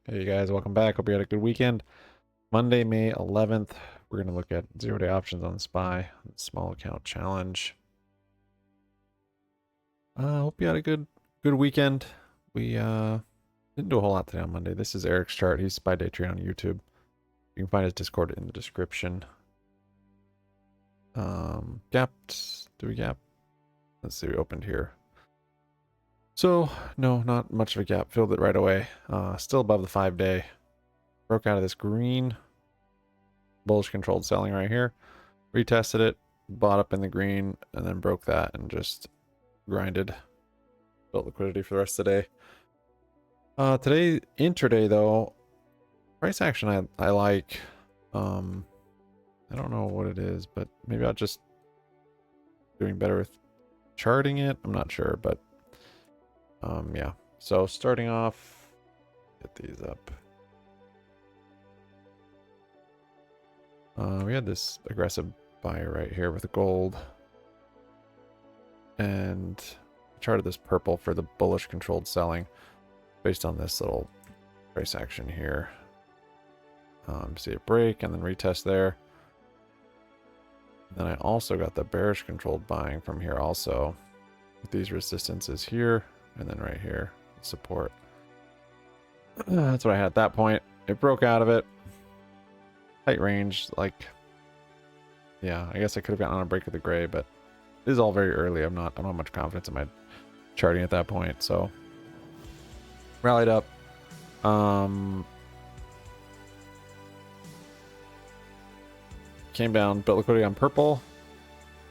Hey you guys, welcome back. Hope you had a good weekend. Monday, May 11th, we're going to look at 0-day options on SPY, small account challenge. Hope you had a good weekend. We didn't do a whole lot today on Monday. This is Eric's chart. He's SPY Day Trade on YouTube. You can find his Discord in the description. Gapped. Do we gap? Let's see, we opened here. So, no, not much of a gap. Filled it right away. Still above the 5-day. Broke out of this green. Bullish controlled selling right here. Retested it, bought up in the green, and then broke that and just grinded. Built liquidity for the rest of the day. Today, intraday though, price action I like. I don't know what it is, but maybe I'll just doing better with charting it. I'm not sure, but yeah. So starting off, get these up. We had this aggressive buyer right here with the gold. And charted this purple for the bullish controlled selling based on this little price action here. See it break and then retest there. Then I also got the bearish controlled buying from here also with these resistances here and then right here support. That's what I had at that point. It broke out of it. Tight range, like, yeah, I guess I could have gotten on a break of the gray, but it is all very early. I don't have much confidence in my charting at that point, so rallied up. Came down, built liquidity on purple.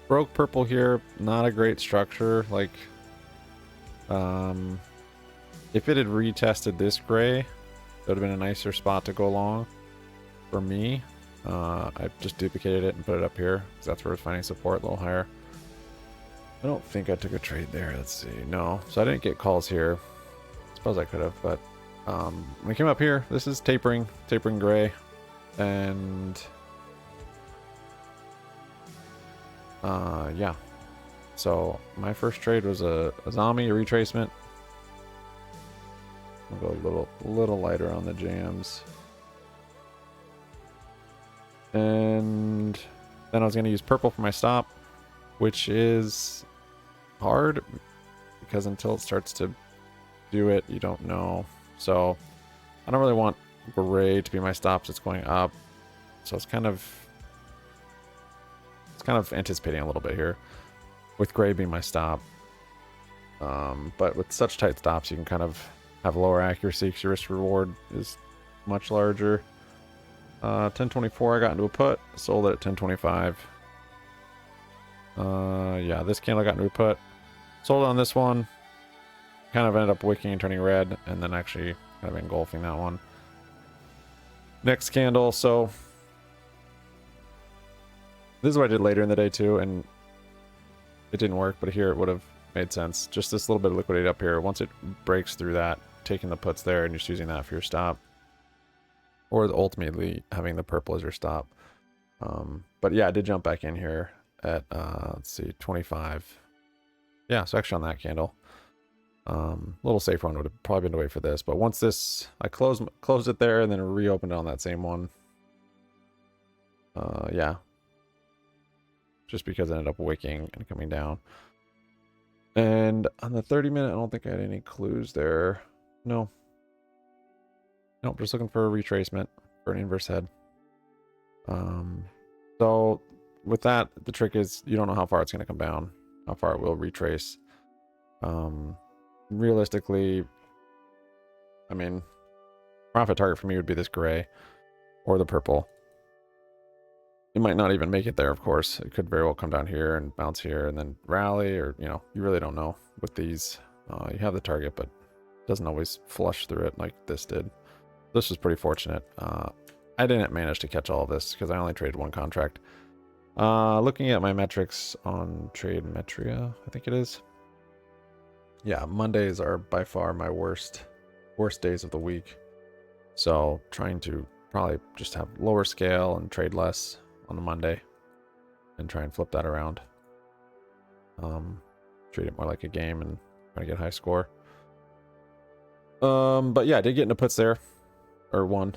Broke purple here. Not a great structure. Like, if it had retested this gray, it would have been a nicer spot to go long for me. I just duplicated it and put it up here because that's where it's finding support a little higher. I don't think I took a trade there. Let's see. No. So I didn't get calls here. Suppose I could have, but when I came up here, this is tapering gray. And yeah. So my first trade was a zombie, a retracement. I'll go a little lighter on the jams. And then I was going to use purple for my stop, which is hard because until it starts to do it, you don't know. So I don't really want gray to be my stops. It's going up. So it's kind of anticipating a little bit here with gray being my stop. But with such tight stops, you can kind of have lower accuracy because your risk reward is much larger. 1024, I got into a put, sold it at 1025. Yeah, this candle got into a put, sold on this one, kind of ended up wicking and turning red, and then actually kind of engulfing that one. Next candle, so this is what I did later in the day too, and it didn't work, but here it would have made sense. Just this little bit of liquidity up here. Once it breaks through that, taking the puts there and just using that for your stop. Or ultimately having the purple as your stop. But yeah, I did jump back in here at, let's see, 25. Yeah, so actually on that candle. A little safer one would have probably been to wait for this. But once this, I closed it there and then reopened it on that same one. Yeah. Just because I ended up wicking and coming down. And on the 30-minute, I don't think I had any clues there. No. Nope, just looking for a retracement for an inverse head. So with that, the trick is you don't know how far it's going to come down, how far it will retrace. Realistically, I mean, profit target for me would be this gray or the purple. It might not even make it there, of course. It could very well come down here and bounce here and then rally, or, you know, you really don't know with these. You have the target, but it doesn't always flush through it like this did. This was pretty fortunate. I didn't manage to catch all of this because I only traded one contract. Looking at my metrics on Trademetria, I think it is. Yeah, Mondays are by far my worst days of the week. So trying to probably just have lower scale and trade less on the Monday and try and flip that around. Treat it more like a game and try to get a high score. But yeah, I did get into puts there. or 1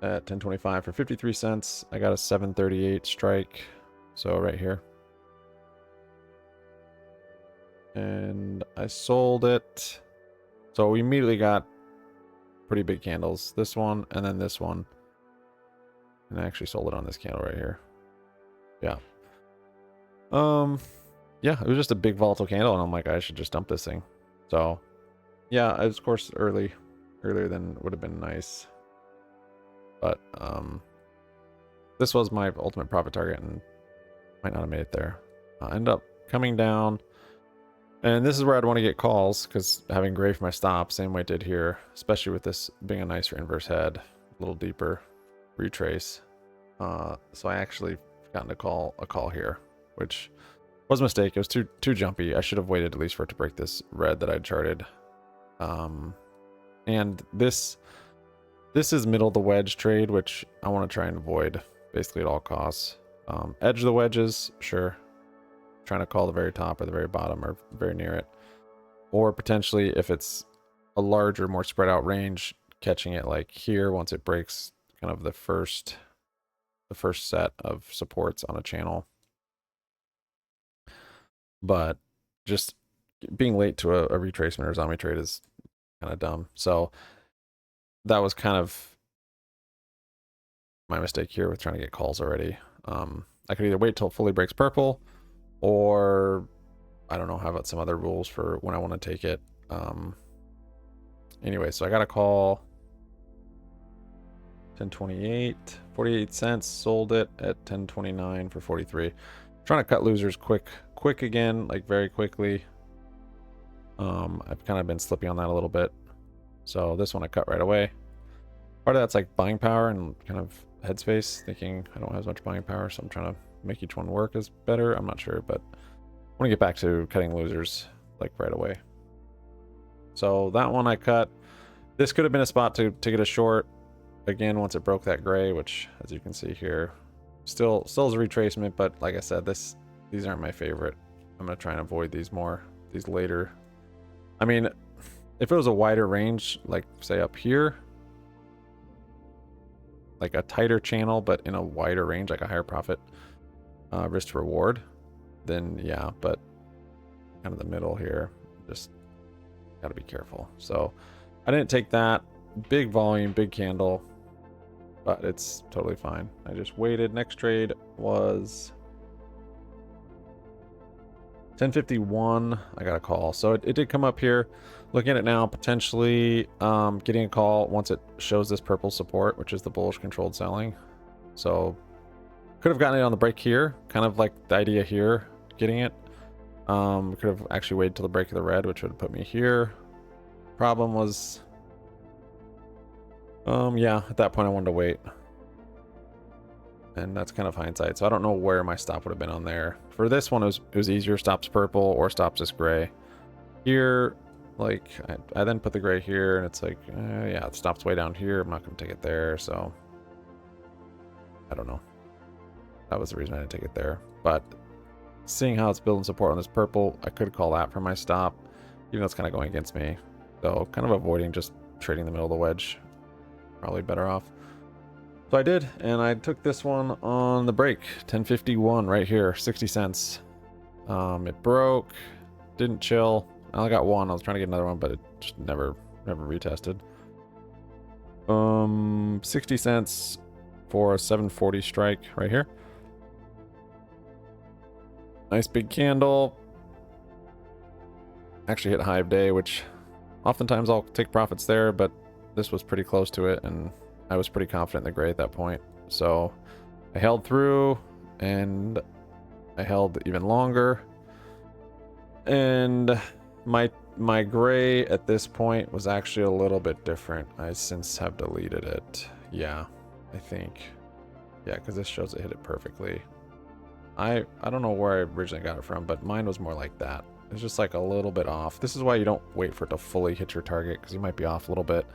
at 1025 for 53 cents. I got a 738 strike. So right here. And I sold it. So we immediately got pretty big candles. This one and then this one. And I actually sold it on this candle right here. Yeah. Yeah, it was just a big volatile candle, and I'm like, I should just dump this thing. So yeah, of course earlier than would have been nice. But this was my ultimate profit target and might not have made it there. I end up coming down. And this is where I'd want to get calls, because having gray for my stop, same way I did here, especially with this being a nicer inverse head, a little deeper retrace. So I actually gotten a call here, which was a mistake. It was too jumpy. I should have waited at least for it to break this red that I'd charted. And this is middle of the wedge trade, which I want to try and avoid basically at all costs. Edge of the wedges, sure. Trying to call the very top or the very bottom or very near it, or potentially if it's a larger, more spread out range, catching it like here once it breaks kind of the first set of supports on a channel. But just being late to a retracement or zombie trade is kind of dumb. So that was kind of my mistake here with trying to get calls already. I could either wait till it fully breaks purple, or I don't know, how about some other rules for when I want to take it. Anyway, so I got a call 1028, 48 cents, sold it at 1029 for 43. Trying to cut losers quick again, like very quickly. I've kind of been slippy on that a little bit. So this one I cut right away. Part of that's like buying power and kind of headspace, thinking I don't have as much buying power, so I'm trying to make each one work as better. I'm not sure, but I want to get back to cutting losers like right away. So that one I cut. This could have been a spot to get a short again once it broke that gray, which as you can see here, still is a retracement, but like I said, these aren't my favorite. I'm gonna try and avoid these later. I mean, if it was a wider range, like say up here, like a tighter channel but in a wider range, like a higher profit risk to reward, then yeah, but kind of the middle here, just got to be careful. So I didn't take that. Big volume, big candle, but it's totally fine. I just waited. Next trade was 1051. I got a call, so it did come up here. Looking at it now, potentially getting a call once it shows this purple support, which is the bullish controlled selling. So could have gotten it on the break here, kind of like the idea here, getting it. Could have actually waited till the break of the red, which would have put me here. Problem was, yeah, at that point I wanted to wait. And that's kind of hindsight. So I don't know where my stop would have been on there. For this one, it was easier. Stops purple or stops this gray. Here, like, I then put the gray here, and it's like, yeah, it stops way down here. I'm not going to take it there, so I don't know. That was the reason I didn't take it there. But seeing how it's building support on this purple, I could call that for my stop, even though it's kind of going against me. So kind of avoiding just trading the middle of the wedge. Probably better off. So I did, and I took this one on the break, 1051 right here, 60 cents. It broke, didn't chill. I only got one. I was trying to get another one, but it just never retested. 60 cents for a 740 strike right here. Nice big candle. Actually hit high of day, which oftentimes I'll take profits there, but this was pretty close to it, and I was pretty confident in the gray at that point. So I held through, and I held even longer. And my gray at this point was actually a little bit different. I since have deleted it. Yeah, I think. Yeah, because this shows it hit it perfectly. I don't know where I originally got it from, but mine was more like that. It's just like a little bit off. This is why you don't wait for it to fully hit your target, because you might be off a little bit.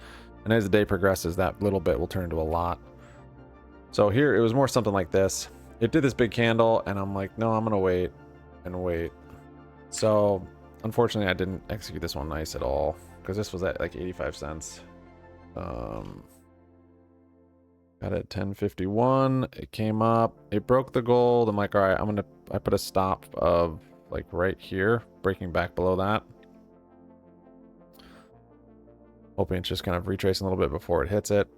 And as the day progresses, that little bit will turn into a lot. So here, it was more something like this. It did this big candle, and I'm like, no, I'm going to wait and wait. So unfortunately, I didn't execute this one nice at all, because this was at like 85 cents. Got it at 1051. It came up. It broke the gold. I'm like, all right, I put a stop of like right here, breaking back below that. Hoping it's just kind of retracing a little bit before it hits it.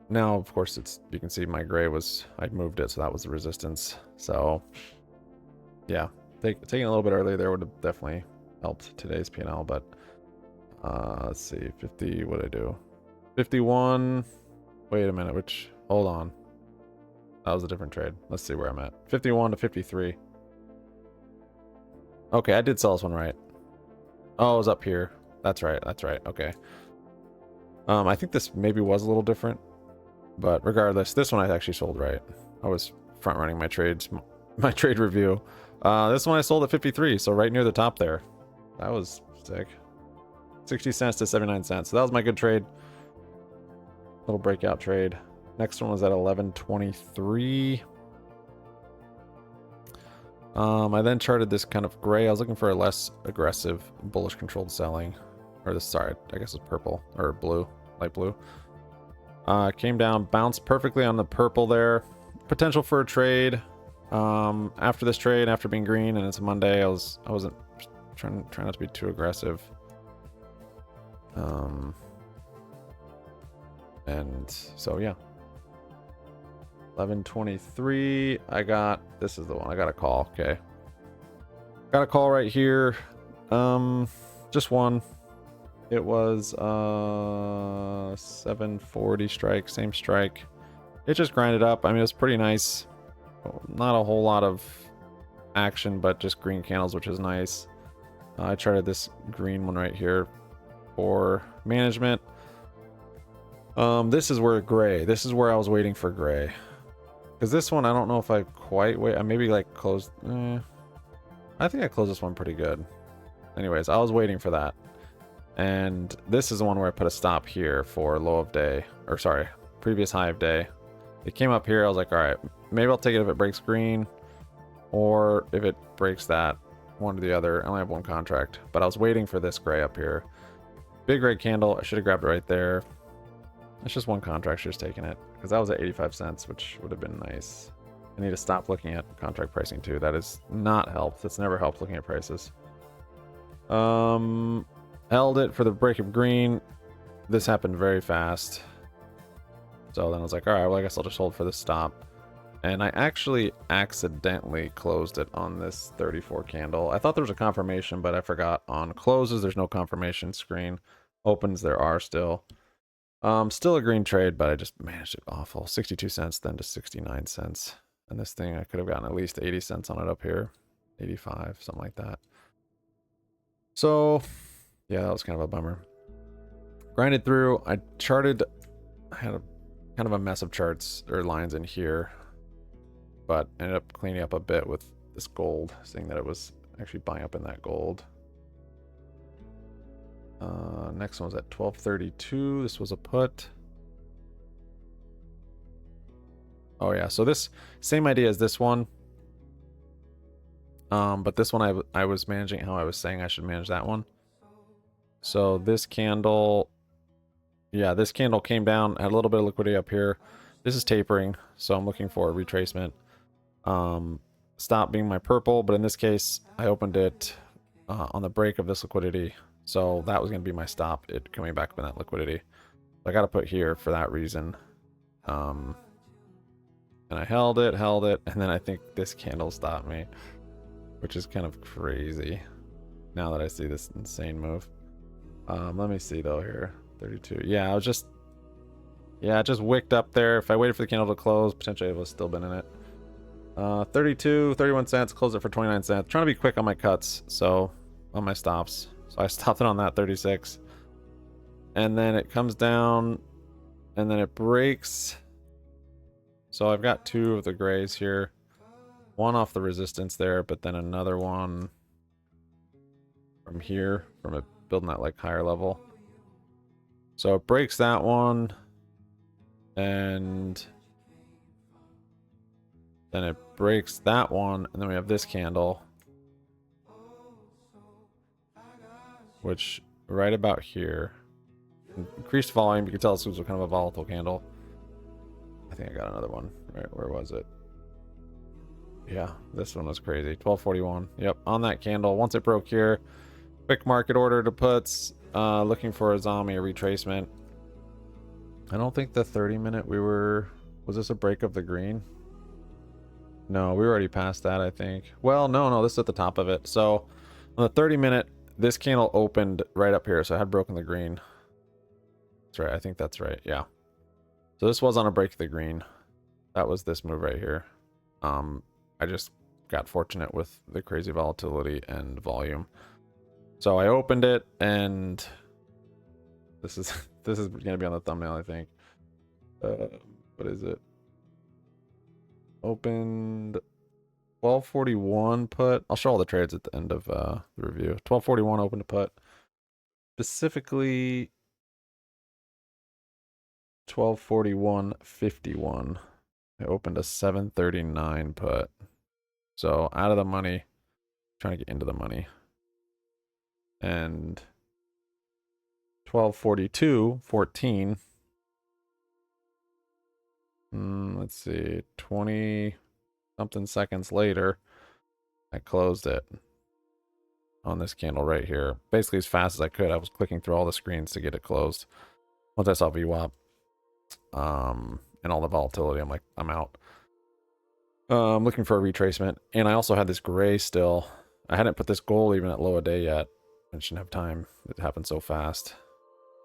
Now, of course, you can see my gray I'd moved it, so that was the resistance. So, yeah, taking a little bit earlier there would have definitely helped today's P&L, but let's see, 50, what did I do? 51, wait a minute, hold on. That was a different trade. Let's see where I'm at. 51 to 53. Okay, I did sell this one right. Oh, it was up here. That's right, okay. I think this maybe was a little different, but regardless, this one I actually sold right. I was front running my trade review. This one I sold at 53, so right near the top there. That was sick. 60 cents to 79 cents. So that was my good trade. Little breakout trade. Next one was at 11.23. I then charted this kind of gray. I was looking for a less aggressive bullish controlled selling. Or this, sorry, I guess it's purple or blue, light blue. Came down, bounced perfectly on the purple there. Potential for a trade. After this trade, after being green, and it's a Monday, I wasn't trying not to be too aggressive. And so yeah. 11.23. This is the one. I got a call. Okay. Got a call right here. Just one. It was 740 strike, same strike. It just grinded up. I mean, it was pretty nice. Not a whole lot of action, but just green candles, which is nice. I charted this green one right here for management. This is where I was waiting for gray. Because this one, I don't know if I quite wait. I maybe like closed. I think I closed this one pretty good. Anyways, I was waiting for that. And this is the one where I put a stop here for low of day, or sorry, previous high of day. It came up here. I was like, all right, maybe I'll take it if it breaks green, or if it breaks that, one or the other. I only have one contract, but I was waiting for this gray up here. Big red candle. I should have grabbed it right there. It's just one contract. Just taking it because that was at 85 cents, which would have been nice. I need to stop looking at contract pricing too. That has not helped. It's never helped looking at prices. Held it for the break of green. This happened very fast. So then I was like, all right, well, I guess I'll just hold for the stop. And I actually accidentally closed it on this 34 candle. I thought there was a confirmation, but I forgot. On closes, there's no confirmation screen. Opens, there are still. Still a green trade, but I just managed it awful. 62 cents then to 69 cents. And this thing, I could have gotten at least 80 cents on it up here. 85, something like that. So yeah, that was kind of a bummer. Grinded through. I had a kind of a mess of charts or lines in here, but ended up cleaning up a bit with this gold, seeing that it was actually buying up in that gold. Next one was at 12.32. This was a put. Oh yeah, so this same idea as this one. But this one I was managing how I was saying I should manage that one. So this candle, yeah, this candle came down, had a little bit of liquidity up here. This is tapering, so I'm looking for a retracement. Stop being my purple, but in this case, I opened it on the break of this liquidity. So that was going to be my stop, it coming back up in that liquidity. So I got to put here for that reason. And I held it, and then I think this candle stopped me, which is kind of crazy now that I see this insane move. Let me see though here. 32. Yeah, it just wicked up there. If I waited for the candle to close, potentially it would have still been in it. 32, 31 cents, closed it for 29 cents. Trying to be quick on my cuts, so on my stops. So I stopped it on that 36. And then it comes down and then it breaks. So I've got two of the grays here. One off the resistance there, but then another one from here, from it building that like higher level. So it breaks that one, and then it breaks that one, and then we have this candle, which right about here Increased volume. You can tell this was kind of a volatile candle. I think I got another one. Right, where was it? Yeah, this one was crazy. 1241. Yep, on that candle. Once it broke here, quick market order to puts. Looking for a zombie, a retracement. I don't think the 30-minute we were... Was this a break of the green? No, we were already past that, I think. Well, no, this is at the top of it. So, on the 30-minute, this candle opened right up here, so I had broken the green. That's right, I think that's right, yeah. So this was on a break of the green. That was this move right here. I just got fortunate with the crazy volatility and volume. So I opened it, and this is gonna be on the thumbnail, I think. What is it? Opened 1241 put. I'll show all the trades at the end of the review. 1241 open to put. Specifically 1241.51. I opened a 739 put. So out of the money, trying to get into the money. And 1242.14. Let's see, 20 something seconds later, I closed it on this candle right here. Basically as fast as I could. I was clicking through all the screens to get it closed. Once I saw VWAP and all the volatility, I'm like, I'm out. I'm looking for a retracement. And I also had this gray still. I hadn't put this gold even at low a day yet. I just didn't have time. It happened so fast.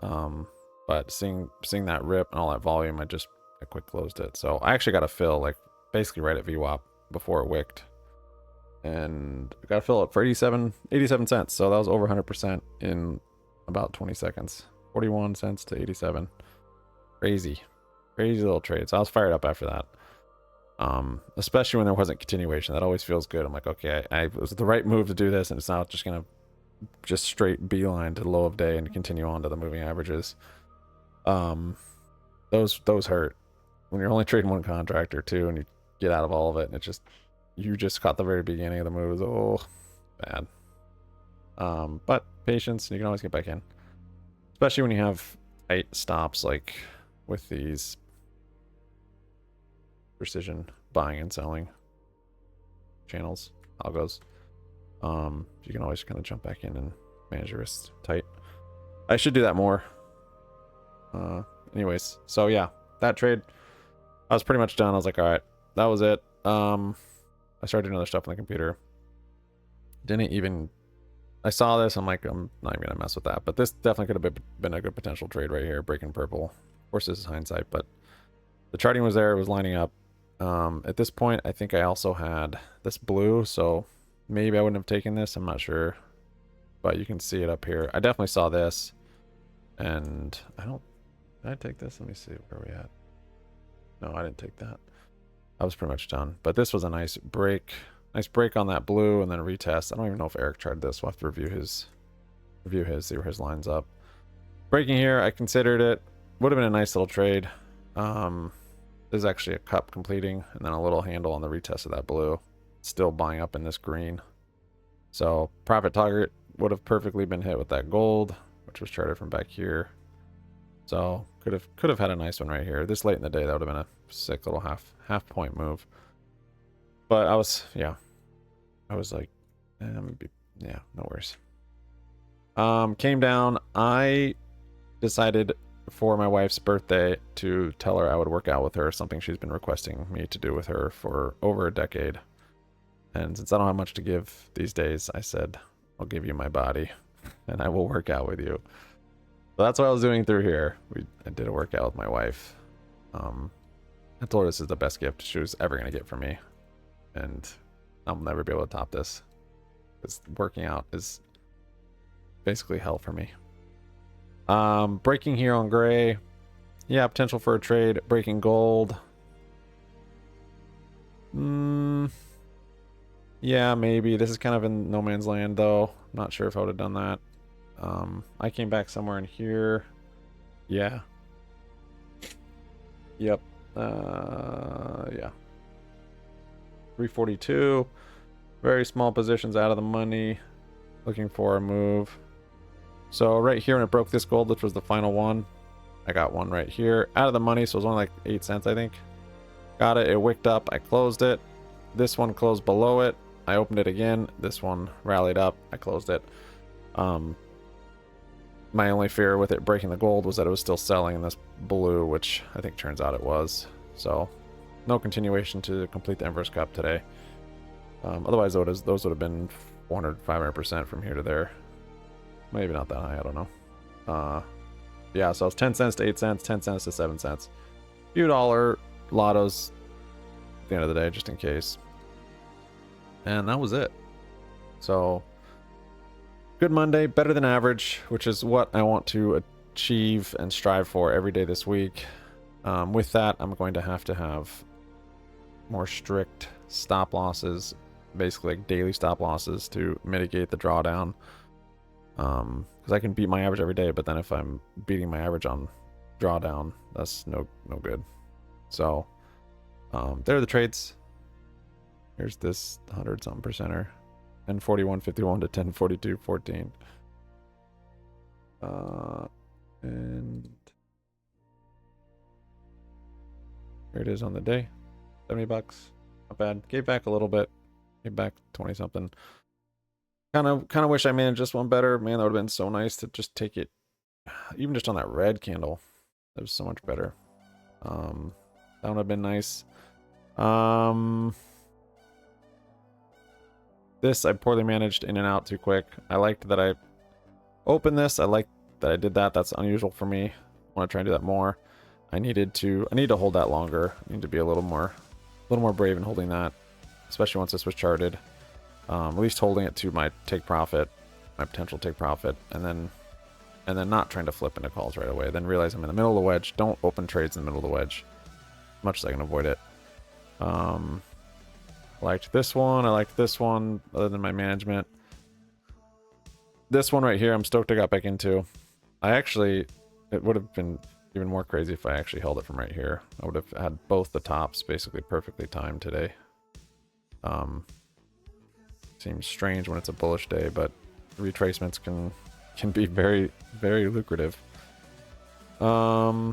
But seeing that rip and all that volume, I quick closed it. So I actually got a fill like basically right at VWAP before it wicked. And I got a fill up for 87 cents. So that was over 100% in about 20 seconds. 41 cents to 87. Crazy little trade. So I was fired up after that. Especially when there wasn't continuation. That always feels good. I'm like, okay, it was the right move to do this, and it's not just gonna just straight beeline to the low of day and continue on to the moving averages. Those hurt when you're only trading one contract or two and you get out of all of it, and you just caught the very beginning of the moves. Oh, bad. But patience, and you can always get back in, especially when you have tight stops like with these precision buying and selling channels, algos. You can always kind of jump back in and manage your risks tight. I should do that more. Anyways, so yeah, that trade, I was pretty much done. I was like, all right, that was it. I started doing other stuff on the computer. I saw this, I'm like, I'm not even gonna mess with that. But this definitely could have been a good potential trade right here, breaking purple. Of course, this is hindsight, but the charting was there, it was lining up. At this point, I think I also had this blue, so maybe I wouldn't have taken this, I'm not sure. But you can see it up here. I definitely saw this, and did I take this? Let me see, where are we at? No, I didn't take that. I was pretty much done. But this was a nice break on that blue, and then a retest. I don't even know if Eric tried this. We'll have to review his, see where his line's up. Breaking here, I considered it. Would have been a nice little trade. There's actually a cup completing, and then a little handle on the retest of that blue. Still buying up in this green. So profit target would have perfectly been hit with that gold, which was charted from back here. So could have had a nice one right here. This late in the day, that would have been a sick little half point move. But I was like, yeah, no worries. Came down. I decided for my wife's birthday to tell her I would work out with her, something she's been requesting me to do with her for over a decade. And since I don't have much to give these days, I said, I'll give you my body and I will work out with you. So that's what I was doing through here. I did a workout with my wife. I told her this is the best gift she was ever going to get from me. And I'll never be able to top this. Because working out is basically hell for me. Breaking here on gray. Yeah, potential for a trade. Breaking gold. Yeah, maybe. This is kind of in no man's land, though. I'm not sure if I would have done that. I came back somewhere in here. Yeah. Yep. Yeah. 342. Very small positions out of the money. Looking for a move. So right here when it broke this gold, which was the final one, I got one right here out of the money. So it was only like 8 cents, I think. Got it. It wicked up. I closed it. This one closed below it. I opened it again. This one rallied up. I closed it. My only fear with it breaking the gold was that it was still selling in this blue, which I think turns out it was. So no continuation to complete the Emperor's Cup today. Otherwise, those would have been 400, 500% from here to there. Maybe not that high. I don't know. Yeah, so it's 10 cents to 8 cents, 10 cents to 7 cents. Few dollar lottos at the end of the day, just in case. And that was it. So good Monday, better than average, which is what I want to achieve and strive for every day this week. With that, I'm going to have more strict stop losses, basically like daily stop losses to mitigate the drawdown. Because I can beat my average every day, but then if I'm beating my average on drawdown, that's no good. So there are the trades. Here's this 100-something percenter. 1041.51 to 1042.14. And here it is on the day. 70 bucks. Not bad. Gave back a little bit. Gave back 20 something. Kind of wish I managed this one better. Man, that would have been so nice to just take it, even just on that red candle. That was so much better. That would have been nice. This I poorly managed in and out too quick. I liked that I opened this. I liked that I did that. That's unusual for me. I want to try and do that more. I need to hold that longer. I need to be a little more brave in holding that, especially once this was charted. At least holding it to my take profit, my potential take profit, and then not trying to flip into calls right away. Then realize I'm in the middle of the wedge. Don't open trades in the middle of the wedge, as much as I can avoid it. I liked this one. I liked this one, other than my management. This one right here, I'm stoked I got back into. It would have been even more crazy if I actually held it from right here. I would have had both the tops basically perfectly timed today. Seems strange when it's a bullish day, but retracements can be very, very lucrative. Yeah,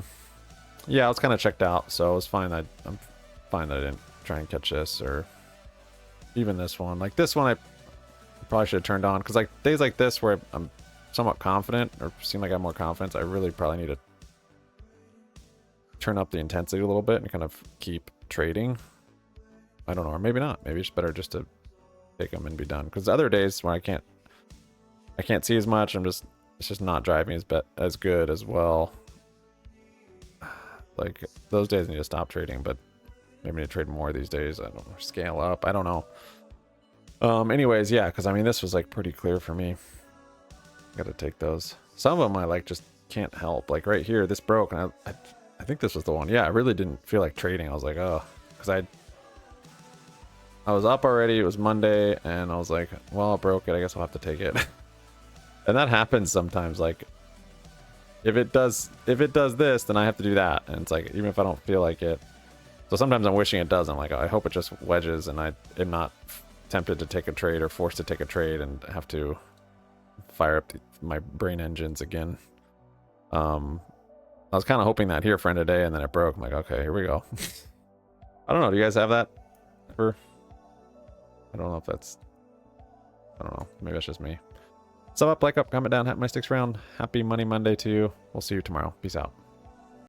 I was kind of checked out, so it was fine. I'm fine that I didn't try and catch this, or even this one. Like this one, I probably should have turned on, because like days like this where I'm somewhat confident, or seem like I have more confidence, I really probably need to turn up the intensity a little bit and kind of keep trading. I don't know, or maybe not. Maybe it's better just to take them and be done. Because other days when I can't see as much, it's just not driving as good as well. Like those days I need to stop trading, but maybe I need to trade more these days. I don't know, scale up. I don't know. Anyways, yeah, because I mean this was like pretty clear for me. Gotta take those. Some of them I like just can't help. Like right here, this broke, and I think this was the one. Yeah, I really didn't feel like trading. I was like, oh, because I was up already. It was Monday, and I was like, well, it broke it. I guess I'll have to take it. And that happens sometimes. Like, if it does this, then I have to do that. And it's like, even if I don't feel like it. So sometimes I'm wishing it does. I'm like, oh, I hope it just wedges, and I am not tempted to take a trade or forced to take a trade and have to fire up my brain engines again. I was kind of hoping that here for end of day, and then it broke. I'm like, okay, here we go. I don't know. Do you guys have that ever? I don't know if that's... I don't know. Maybe that's just me. Sub up, like up, comment down, happy my sticks round. Happy Money Monday to you. We'll see you tomorrow. Peace out.